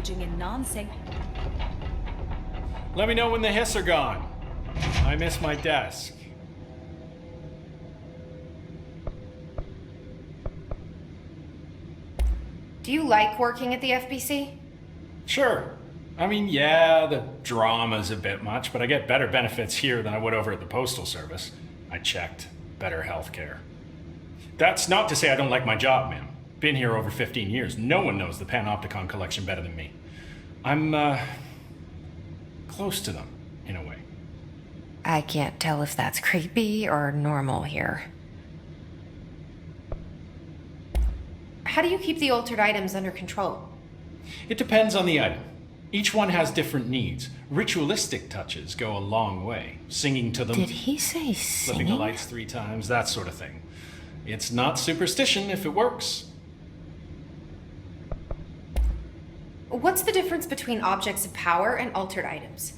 engaging in non-sync. Let me know when the hiss are gone. I miss my desk. Do you like working at the FBC? Sure. I mean, yeah, the drama's a bit much, but I get better benefits here than I would over at the Postal Service. I checked. Better healthcare. That's not to say I don't like my job, ma'am. Been here over 15 years. No one knows the Panopticon collection better than me. I'm, close to them, in a way. I can't tell if that's creepy or normal here. How do you keep the altered items under control? It depends on the item. Each one has different needs. Ritualistic touches go a long way. Singing to them. Did he say Flipping the singing? lights 3 times, that sort of thing. It's not superstition if it works. What's the difference between objects of power and altered items?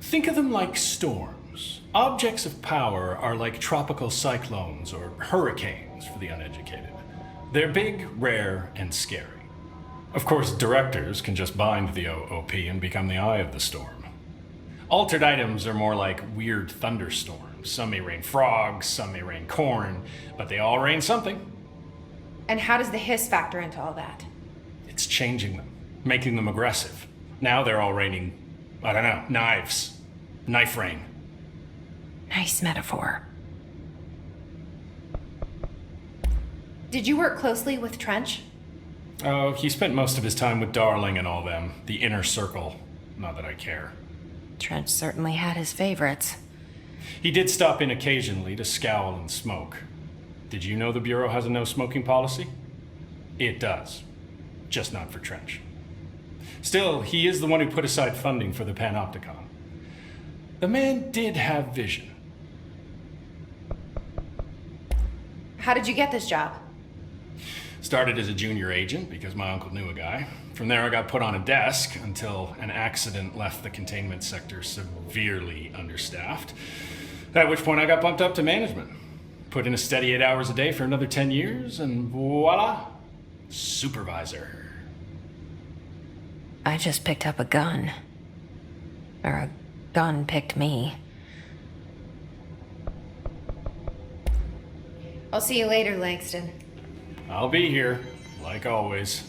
Think of them like storms. Objects of power are like tropical cyclones or hurricanes for the uneducated. They're big, rare, and scary. Of course, directors can just bind the OP and become the eye of the storm. Altered items are more like weird thunderstorms. Some may rain frogs, some may rain corn, but they all rain something. And how does the hiss factor into all that? It's changing them, making them aggressive. Now they're all raining, I don't know, knives. Knife rain. Nice metaphor. Did you work closely with Trench? Oh, he spent most of his time with Darling and all them. The inner circle. Not that I care. Trench certainly had his favorites. He did stop in occasionally to scowl and smoke. Did you know the Bureau has a no smoking policy? It does. Just not for Trench. Still, he is the one who put aside funding for the Panopticon. The man did have vision. How did you get this job? Started as a junior agent because my uncle knew a guy. From there I got put on a desk until an accident left the containment sector severely understaffed. At which point I got bumped up to management. Put in a steady 8 hours a day for another 10 years and voila, supervisor. I just picked up a gun. Or a gun picked me. I'll see you later, Langston. I'll be here, like always.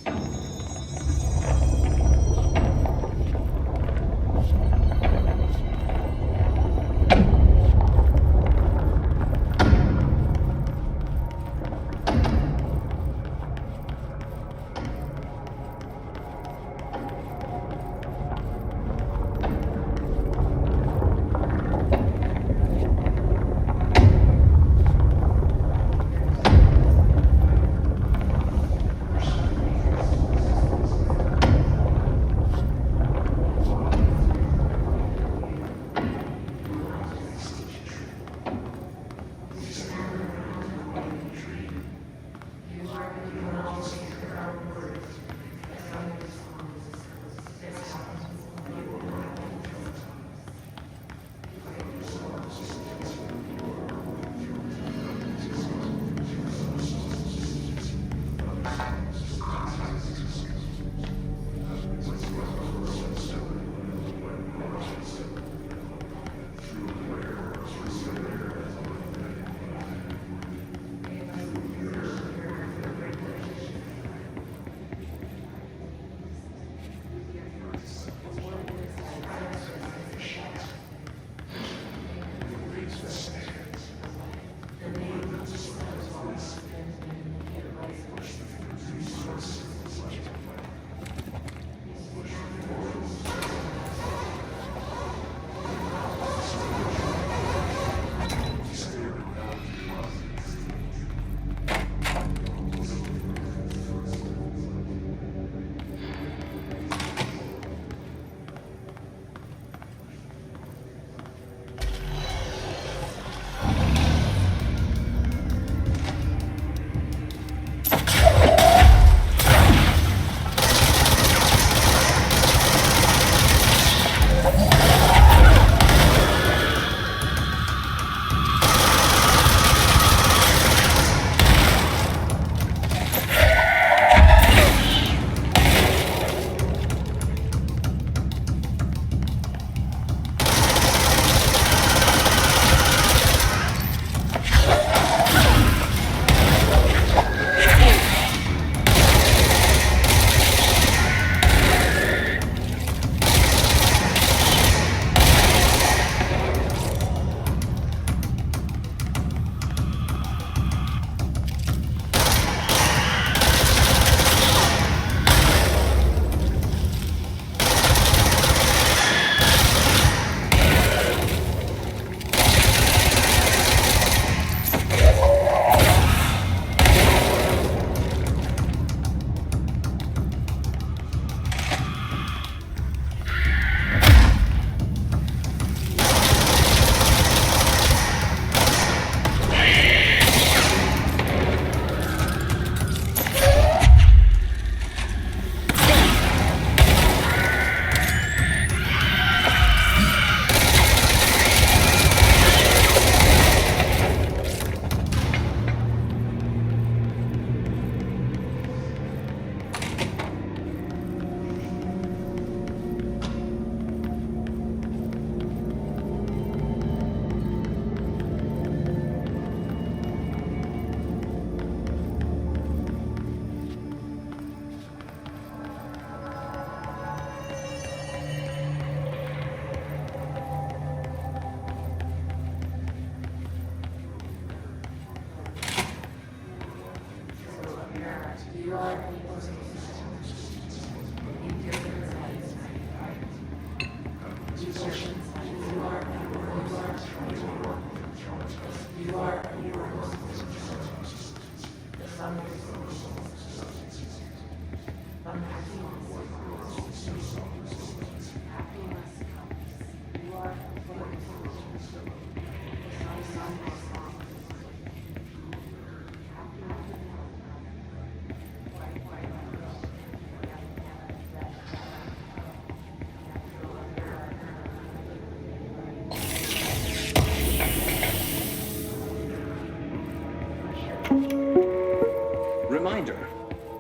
reminder.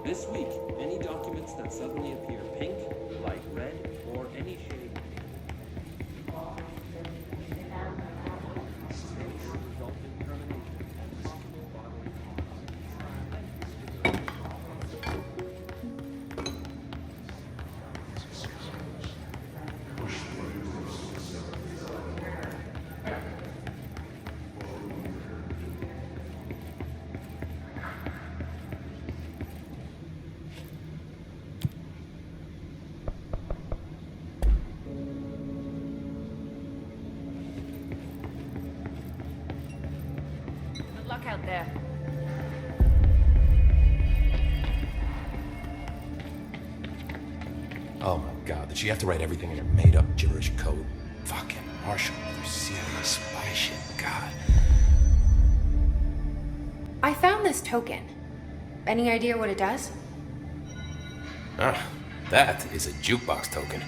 This week, any documents that suddenly appear pink, light red, or any shade. Luck out there. Oh my god, did she have to write everything in her made-up gibberish code? Fucking Marshall, another serious spy shit, god. I found this token. Any idea what it does? Ah, that is a jukebox token.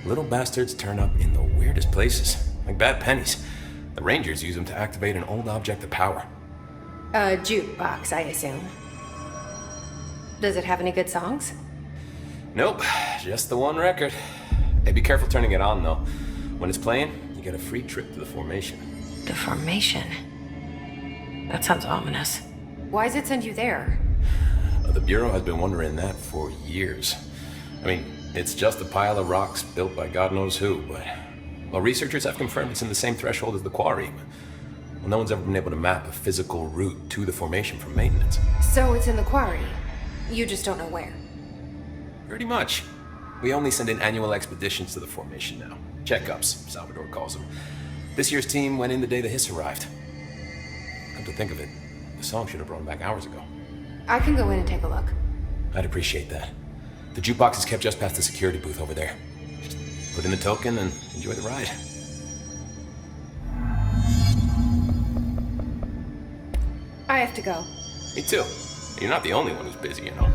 Little bastards turn up in the weirdest places, like bad pennies. The Rangers use them to activate an old object of power. A jukebox, I assume. Does it have any good songs? Nope, just the one record. Hey, be careful turning it on, though. When it's playing, you get a free trip to the formation. The formation? That sounds ominous. Why does it send you there? The Bureau has been wondering that for years. I mean, it's just a pile of rocks built by God knows who, but... Well, researchers have confirmed it's in the same threshold as the quarry. Well, no one's ever been able to map a physical route to the formation from maintenance. So it's in the quarry. You just don't know where. Pretty much. We only send in annual expeditions to the formation now. Checkups, Salvador calls them. This year's team went in the day the hiss arrived. Come to think of it, the song should have brought them back hours ago. I can go in and take a look. I'd appreciate that. The jukebox is kept just past the security booth over there. Just put in the token and enjoy the ride. I have to go. Me too. You're not the only one who's busy, you know.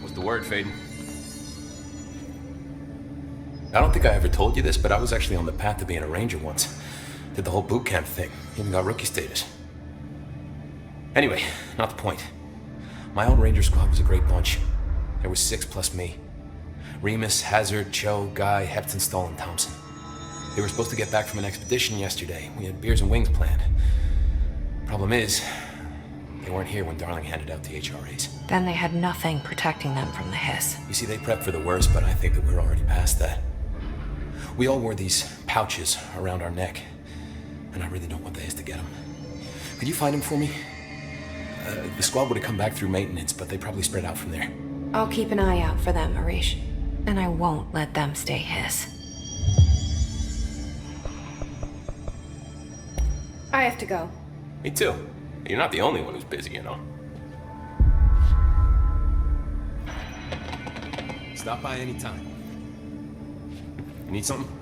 What's the word, Faden? I don't think I ever told you this, but I was actually on the path to being a ranger once. Did the whole boot camp thing. Even got rookie status. Anyway, not the point. My old ranger squad was a great bunch. There was 6 plus me. Remus, Hazard, Cho, Guy, Heptonstall, and Thompson. They were supposed to get back from an expedition yesterday. We had beers and wings planned. Problem is, they weren't here when Darling handed out the HRAs. Then they had nothing protecting them from the hiss. You see, they prepped for the worst, but I think that we're already past that. We all wore these pouches around our neck. And I really don't want the hiss to get them. Could you find them for me? The squad would have come back through maintenance, but they probably spread out from there. I'll keep an eye out for them, Arish. And I won't let them stay hiss. I have to go. Me too. You're not the only one who's busy, you know. Stop by anytime. You need something?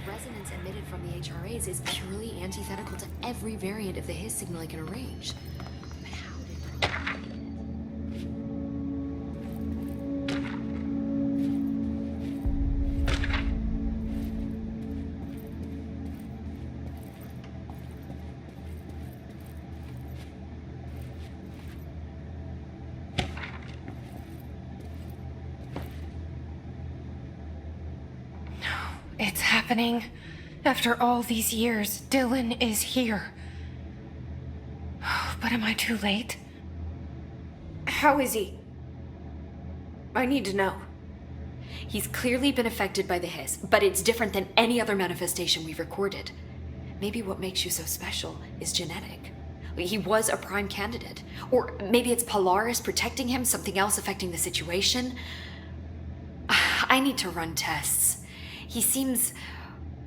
Resonance emitted from the HRAs is purely antithetical to every variant of the hiss signal I can arrange. But how did... It's happening. After all these years, Dylan is here. But am I too late? How is he? I need to know. He's clearly been affected by the hiss, but it's different than any other manifestation we've recorded. Maybe what makes you so special is genetic. He was a prime candidate. Or maybe it's Polaris protecting him, something else affecting the situation. I need to run tests. He seems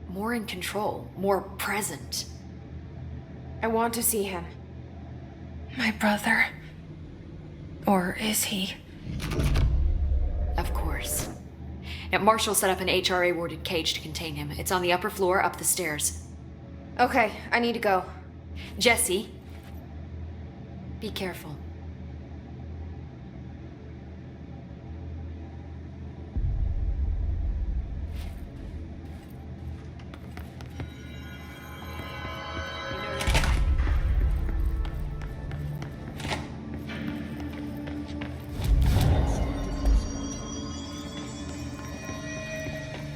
more in control, more present. I want to see him. My brother? Or is he? Of course. Now, Marshall set up an HRA-warded cage to contain him. It's on the upper floor, up the stairs. Okay, I need to go. Jesse, be careful.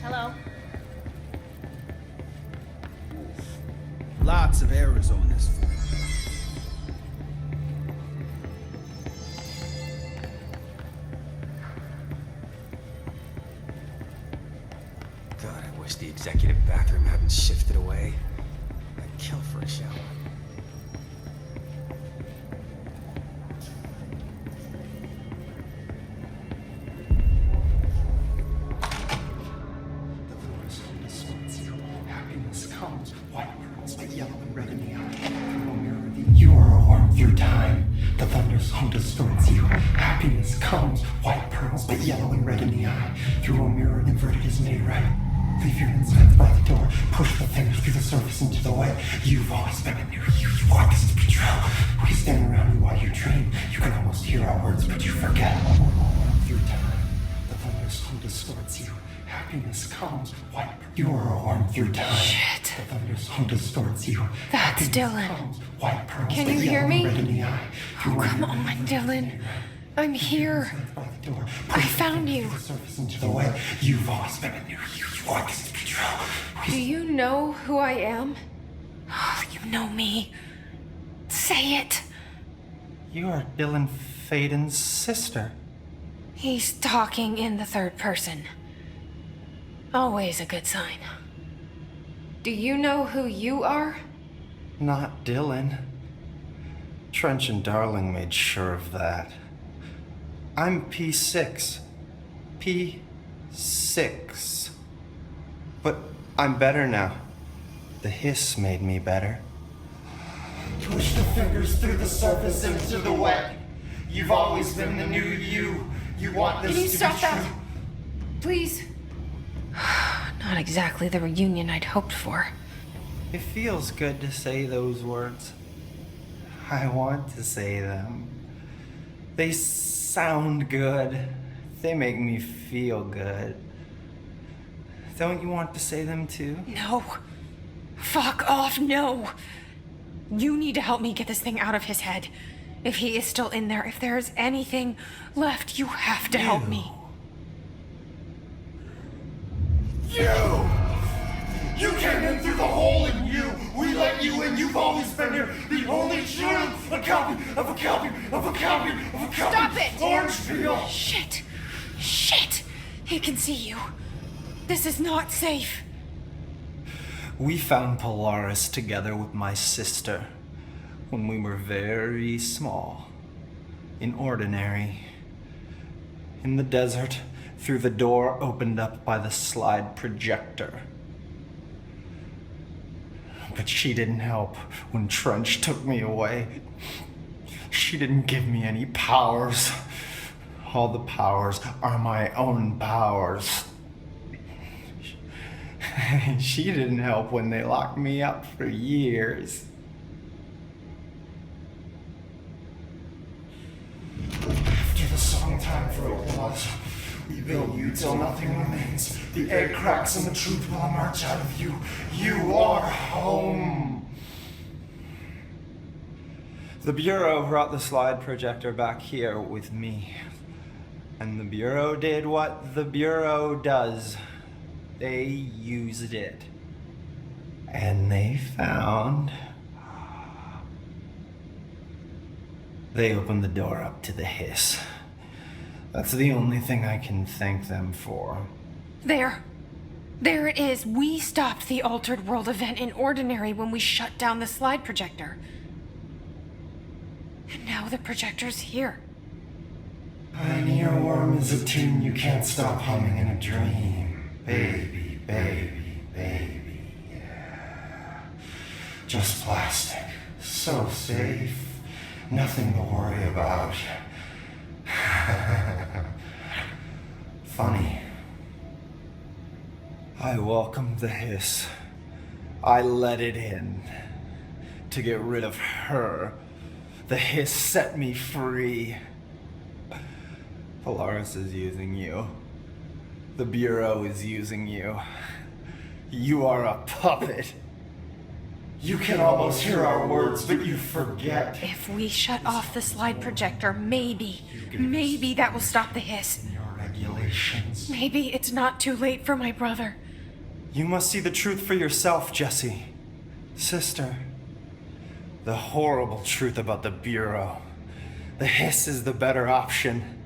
Hello. Lots of errors on this form. God, I wish the executive bathroom hadn't shifted away. I'd kill for a shower. Happiness comes, white pearls, but yellow and red in the eye. Through a mirror, you are a worm through time. The thunderstorm distorts you. Happiness comes, white pearls, but yellow and red in the eye. Through a mirror, inverted is made right. Leave your insides by the door. Push the fingers through the surface into the way. You've always been a near you. You want us to betrayal. We stand around you while you dream. You can almost hear our words, but you forget. Through time, the thunderstorm distorts you. Happiness comes, white. You are a worm through time. Shit. The thunderstorm distorts you. That's Happiness Dylan. comes, white pearls, Can but you yellow hear and me? red in the eye. Oh, come on, Dylan. I'm here. I found you. Into the way. You've always been a near you. You want us to betrayal. Do you know who I am? Oh, you know me. Say it. You are Dylan Faden's sister. He's talking in the third person. Always a good sign. Do you know who you are? Not Dylan. Trench and Darling made sure of that. I'm P6. P6. But I'm better now. The hiss made me better. Push the fingers through the surface into the wet. You've always been the new you. You want this Can you to stop be that? true. Please. Not exactly the reunion I'd hoped for. It feels good to say those words. I want to say them. They sound good. They make me feel good. Don't you want to say them too? No. Fuck off, no. You need to help me get this thing out of his head. If he is still in there, if there is anything left, you have to help me. You came in through the hole in you. We let you in. You've always been here. The only truth. A copy of a copy of a copy of a copy. Stop it! Orange peel. Shit. Shit. He can see you. This is not safe. We found Polaris together with my sister when we were very small, in Ordinary, in the desert, through the door opened up by the slide projector. But she didn't help when Trench took me away. She didn't give me any powers. All the powers are my own powers. She didn't help when they locked me up for years. After the song time for applause, we build you till nothing remains. The egg cracks and the truth will emerge out of you. You are home. The Bureau brought the slide projector back here with me. And the Bureau did what the Bureau does. They used it. And they found... They opened the door up to the hiss. That's the only thing I can thank them for. There. There it is. We stopped the Altered World event in Ordinary when we shut down the slide projector. And now the projector's here. An earworm is a tune you can't stop humming in a dream. Baby, baby, baby, yeah. Just plastic. So safe. Nothing to worry about. Funny. I welcomed the hiss. I let it in. To get rid of her. The hiss set me free. Polaris is using you. The Bureau is using you. You are a puppet. You can almost hear our words, but you forget. If we shut off the slide projector, maybe that will stop the hiss. Your regulations. Maybe it's not too late for my brother. You must see the truth for yourself, Jesse. Sister. The horrible truth about the Bureau. The hiss is the better option.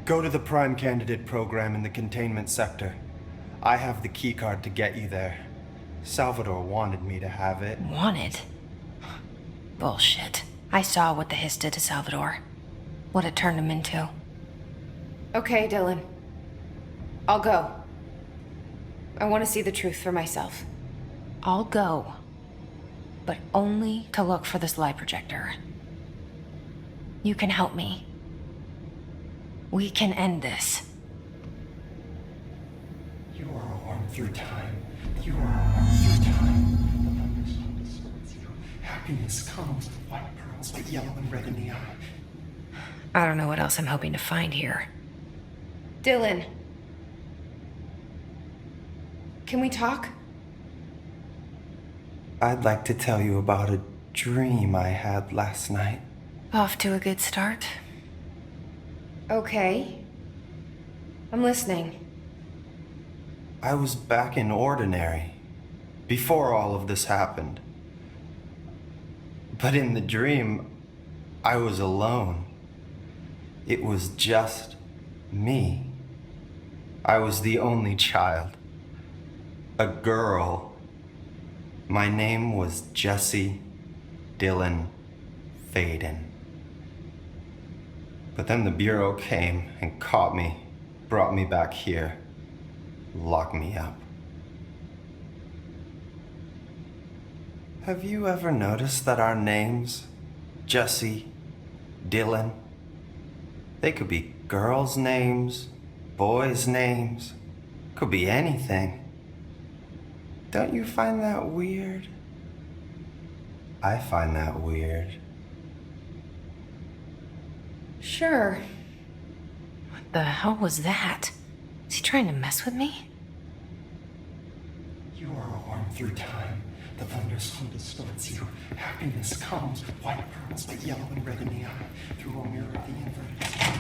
Go to the Prime Candidate program in the containment sector. I have the keycard to get you there. Salvador wanted me to have it. Wanted? Bullshit. I saw what the hiss did to Salvador. What it turned him into. Okay, Dylan. I'll go. I want to see the truth for myself. I'll go. But only to look for the slide projector. You can help me. We can end this. You are a worm through time. You are a worm through time. The thunder's on the swords you. Happiness comes with white pearls, but yellow and red in the eye. I don't know what else I'm hoping to find here. Dylan. Can we talk? I'd like to tell you about a dream I had last night. Off to a good start. Okay. I'm listening. I was back in Ordinary, before all of this happened. But in the dream, I was alone. It was just me. I was the only child. A girl. My name was Jesse Dylan Faden. But then the Bureau came and caught me, brought me back here, locked me up. Have you ever noticed that our names, Jesse, Dylan, they could be girls' names, boys' names, could be anything. Don't you find that weird? I find that weird. Sure. What the hell was that? Is he trying to mess with me? You are a worm through time. The thunderstorm distorts you. Happiness comes with white pearls, but yellow and red in the eye. Through a mirror of the inverted sky.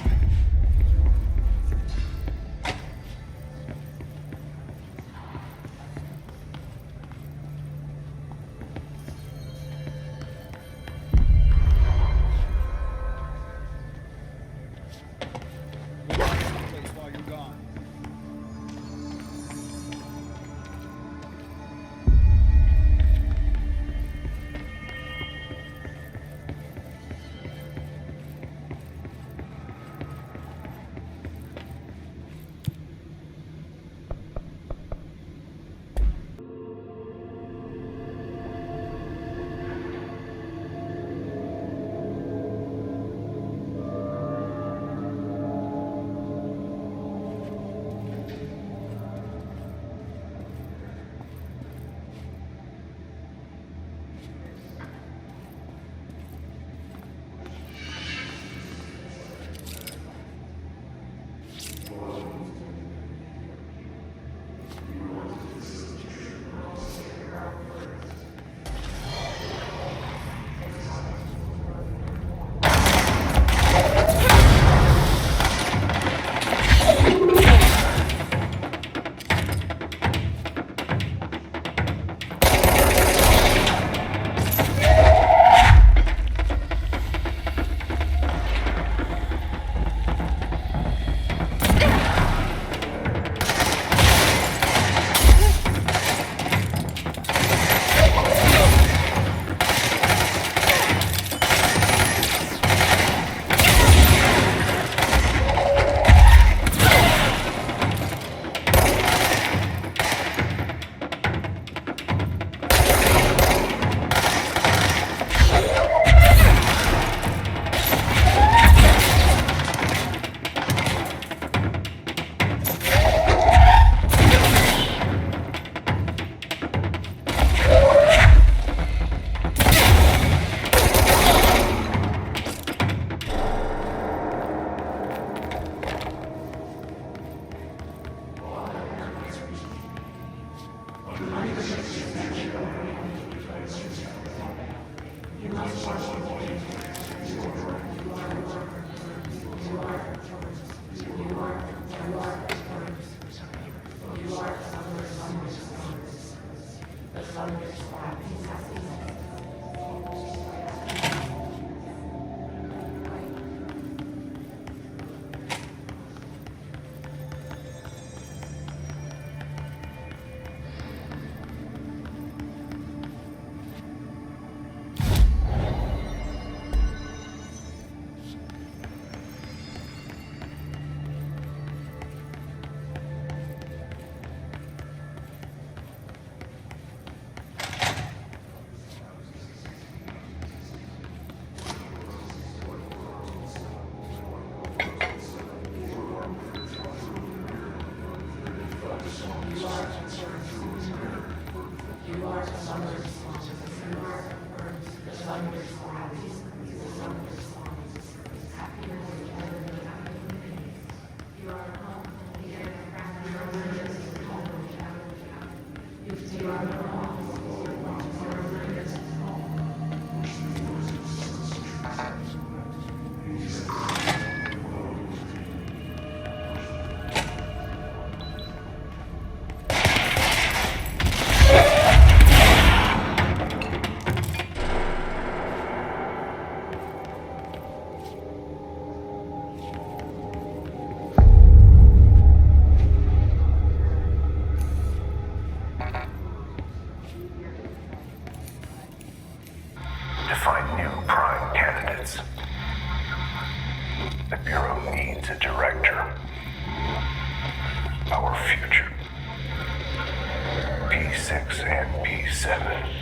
The Bureau needs a director. Our future. P6 and P7.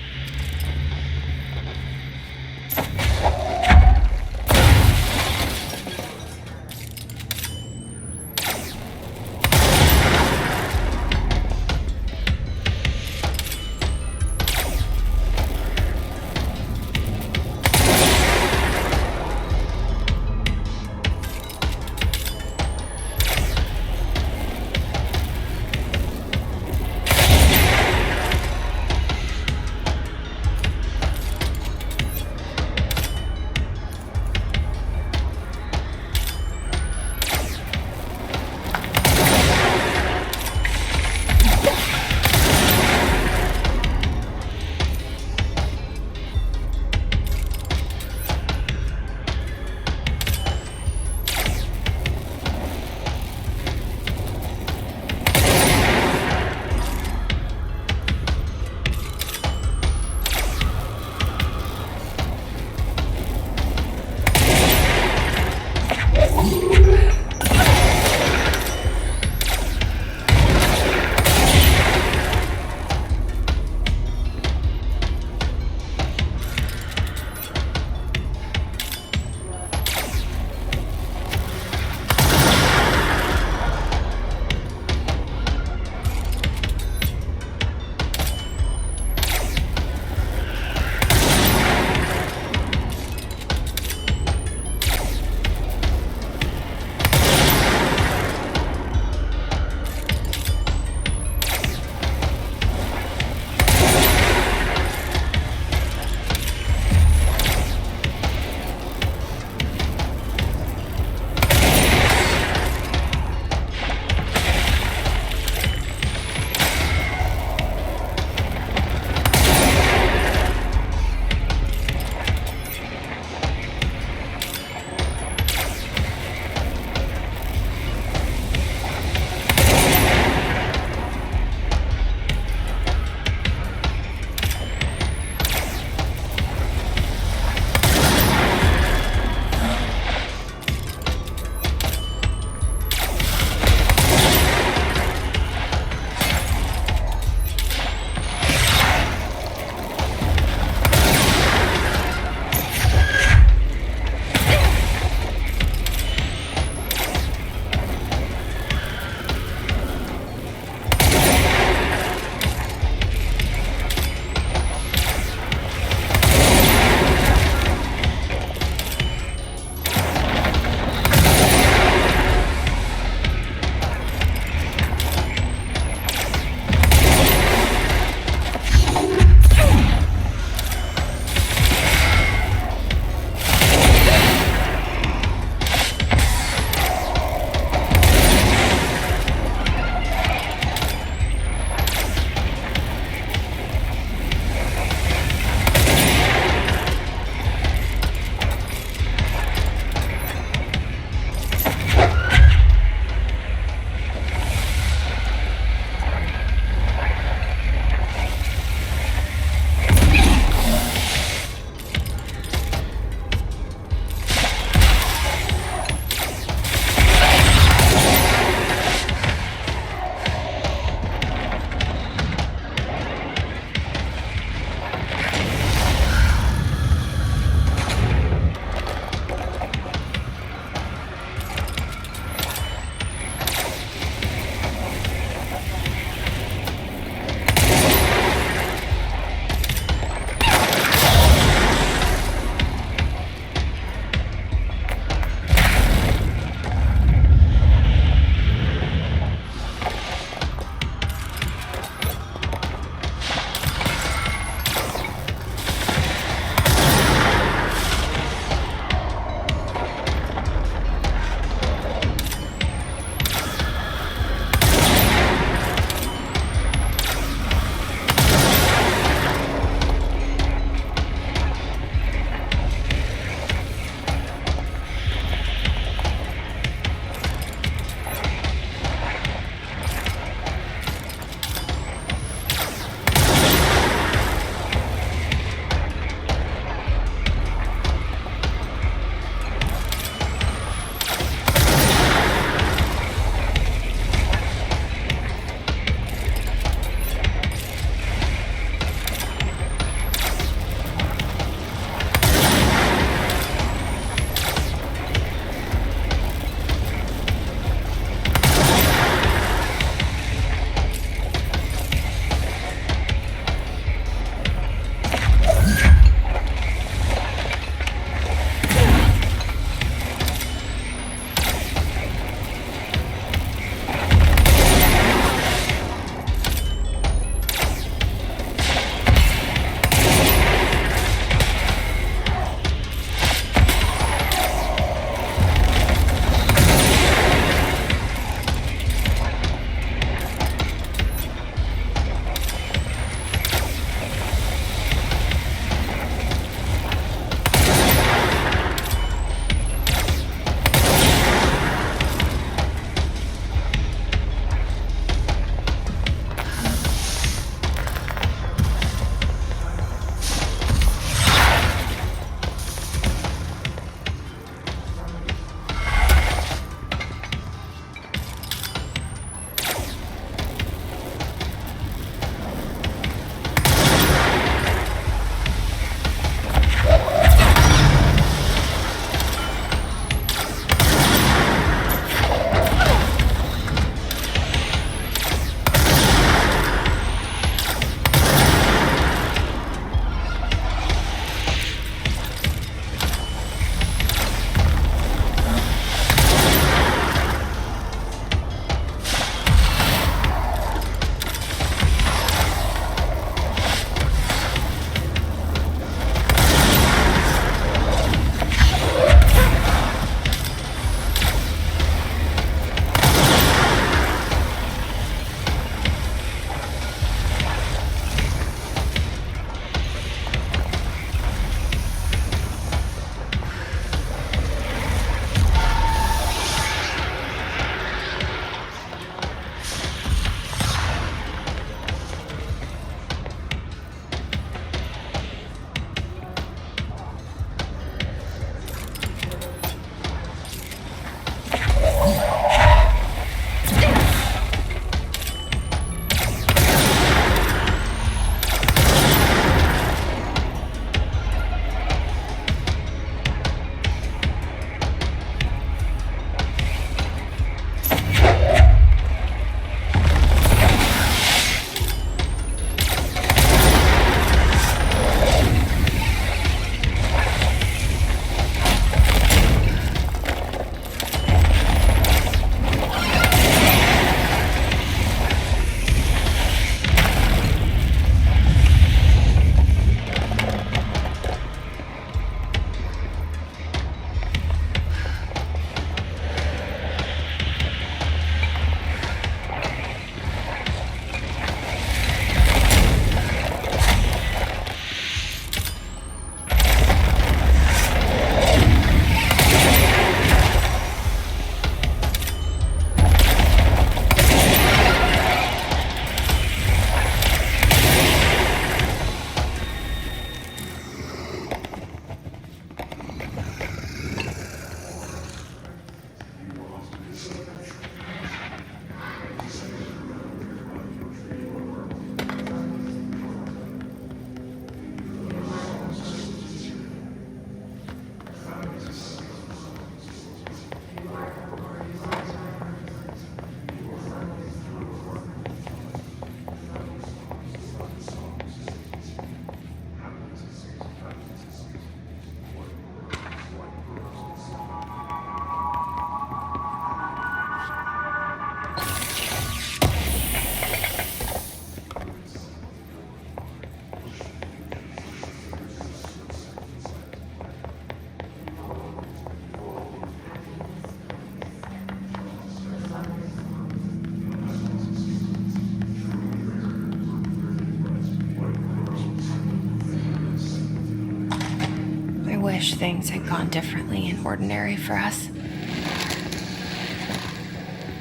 things had gone differently in ordinary for us.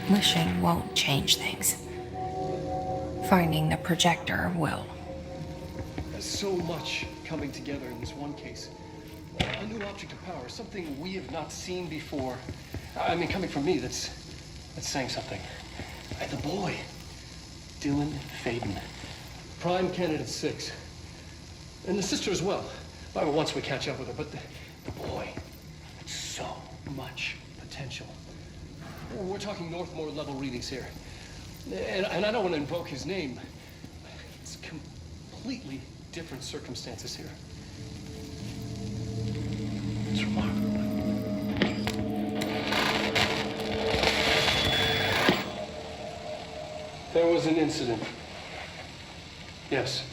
Wishing won't change things. Finding the projector will. There's so much coming together in this one case. A new object of power, something we have not seen before. I mean, coming from me, that's saying something. The boy, Dylan Faden, prime candidate 6. And the sister as well. Well, once we catch up with her, but the boy had so much potential. We're talking Northmore level readings here. And I don't want to invoke his name. It's completely different circumstances here. It's remarkable. There was an incident. Yes.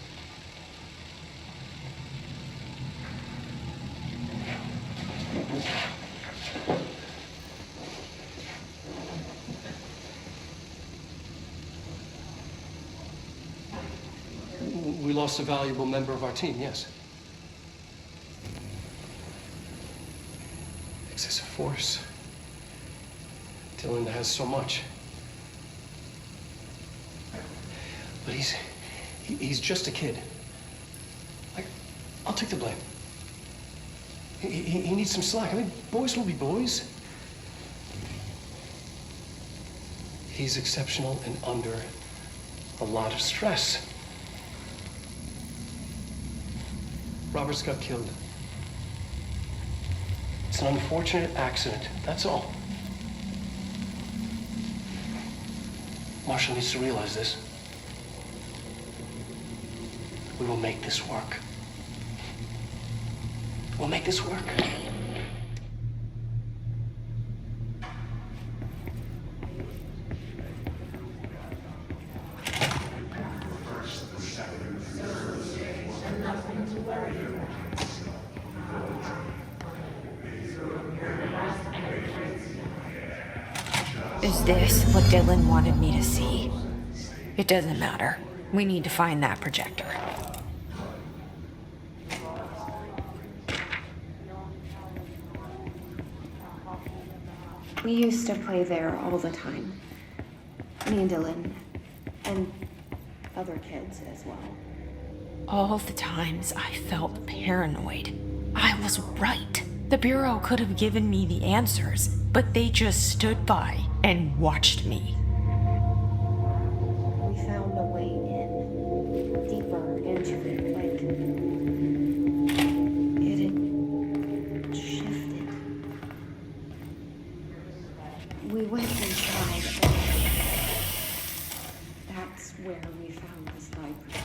We lost a valuable member of our team, yes. Excessive force. Dylan has so much. But he's just a kid. I'll take the blame. He needs some slack. I mean, boys will be boys. He's exceptional and under a lot of stress. Robert's got killed. It's an unfortunate accident, that's all. Marshall needs to realize this. We will make this work. We'll make this work. Is this what Dylan wanted me to see? It doesn't matter. We need to find that projector. We used to play there all the time. Me and Dylan. And other kids as well. All the times I felt paranoid. I was right. The Bureau could have given me the answers, but they just stood by and watched me. We found a way in. Deeper into it, like it had shifted. We went inside. That's where we found this library.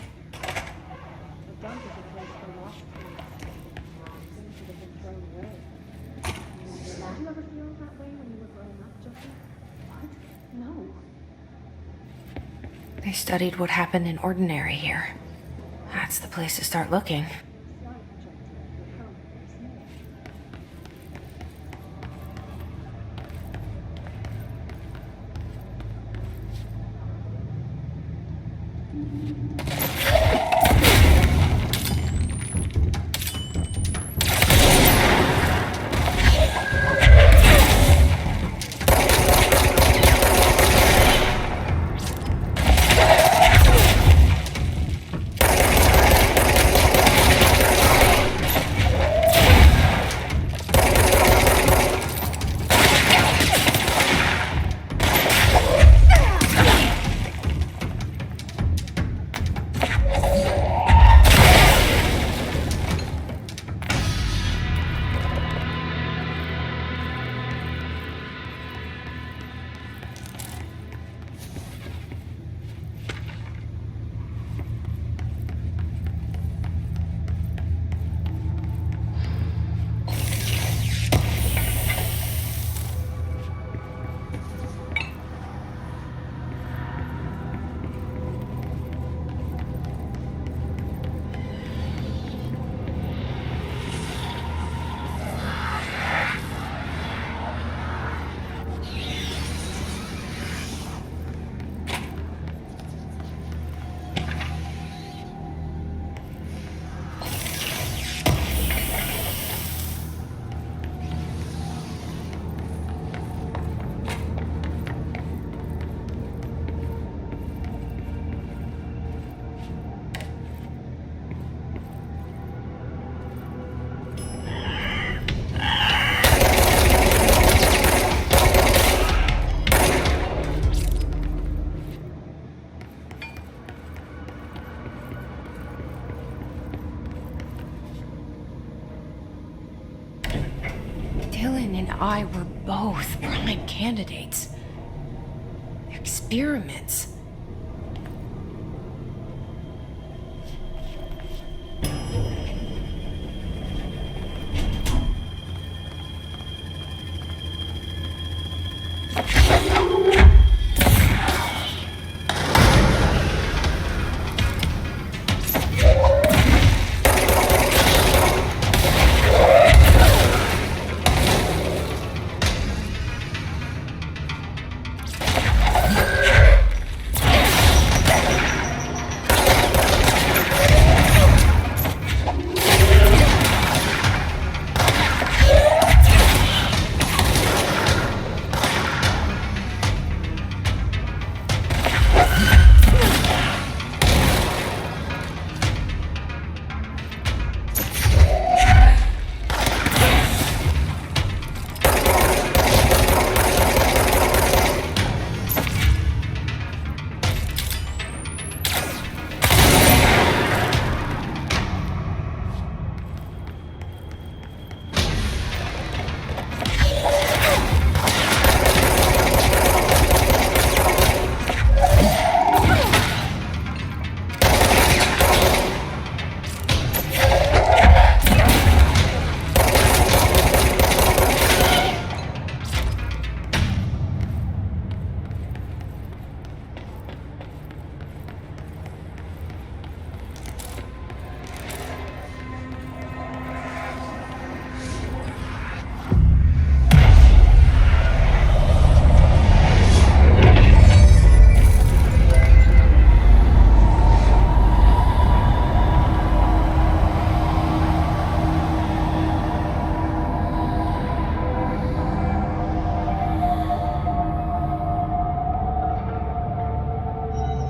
The dump is a place for lost things. Things that have been thrown away. Did you ever feel that way when you were growing up, Jeffrey? What? No. They studied what happened in ordinary here. That's the place to start looking. Dylan and I were both prime candidates. Experiments.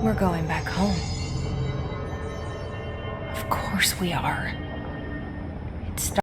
We're going back home. Of course we are.